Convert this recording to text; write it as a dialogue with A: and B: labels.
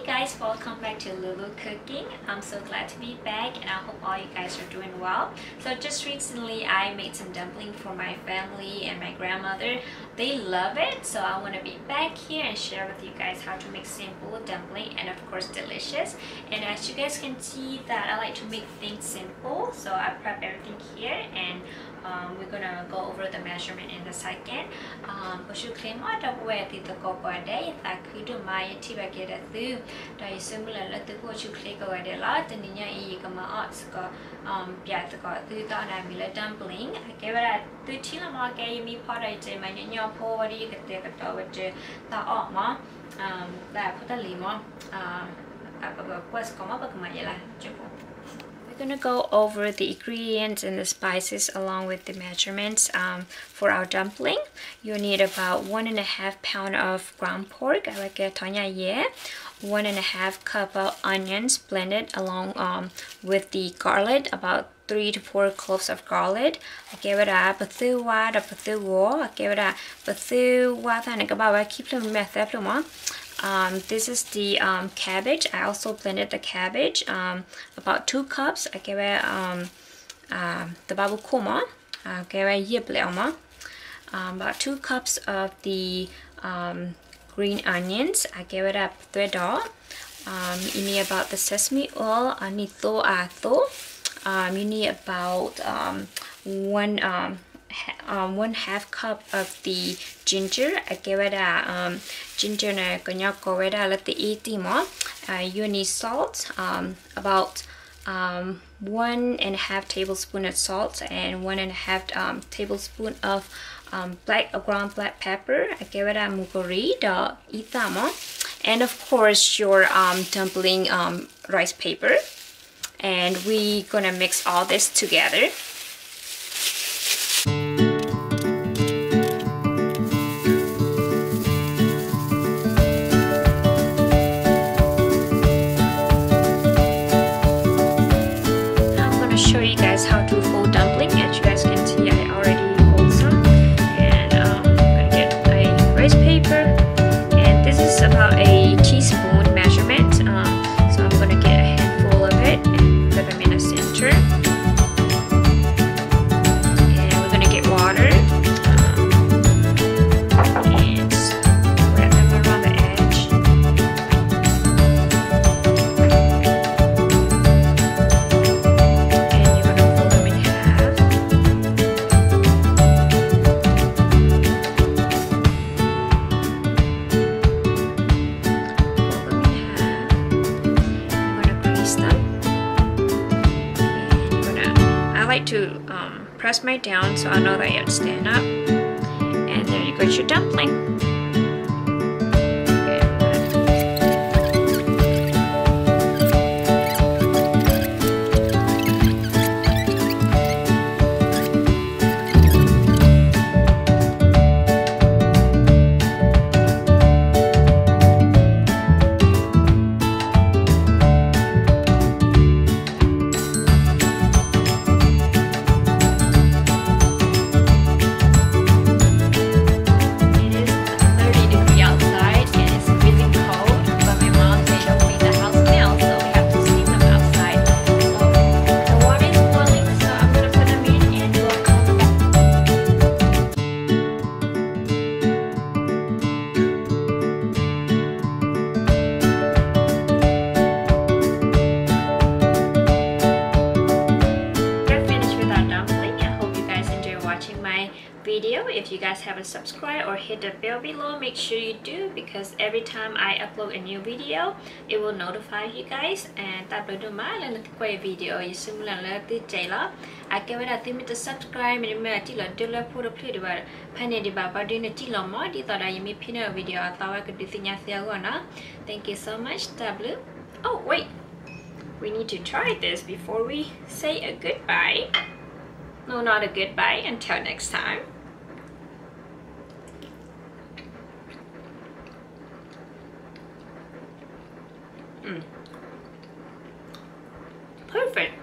A: Hey guys, welcome back to LuLu Cooking. I'm so glad to be back and I hope all you guys are doing well. So just recently I made some dumpling for my family and my grandmother. They love it, so I want to be back here and share with you guys how to make simple dumpling and of course delicious. And as you guys can see that I like to make things simple, so I prep everything here and we're gonna go over the measurement in a second. But you claim out of where the go by day that could do my tiba get a through. That is similar let the go you click away the lot and in your come out go piat got through down a miller dumpling. I gave it at the chilla gave me pot I say my new poor you could take a tower to the armor that put a lemon was come up with my yellow. We're gonna go over the ingredients and the spices along with the measurements for our dumpling. You need about 1.5 pounds of ground pork. I like it 1.5 cup of onions blended along with the garlic, about 3 to 4 cloves of garlic. I gave it a bathu wa da bathu wo. I gave it a bathu wa than about keep them method. This is the cabbage. I also blended the cabbage, about 2 cups. I gave it the babu kuma. I gave it yiblema. About 2 cups of the green onions. I gave it up 3 dollars. You need about the sesame oil. I need you need about 1/2 cup of the ginger. I gave it a ginger na kanya ko let the eat more. You need salt, about 1.5 tablespoon of salt and 1.5 tablespoon of ground black pepper. I gave it a muguri da itamo, and of course your dumpling rice paper. And we're gonna mix all this together. Show you guys how to fold dumpling. As you guys can see, I already fold some, and I'm gonna get a rice paper, and this is about a teaspoon measurement. So I'm gonna get a handful of it and put them in the center, and we're gonna get water and spread them around the edge. I like to press my down so I know that you have to stand up, and there you go, your dumpling. Video. If you guys haven't subscribed or hit the bell below, make sure you do, because every time I upload a new video it will notify you guys. And tap do my quay video you similar to Jayla. I give it a thing to subscribe and me put a play about penny baba dinner chilo more thought I made pin video. I thought I could do thing. Thank you so much, W. Oh wait, we need to try this before we say a goodbye. No, not a goodbye. Until next time. Perfect.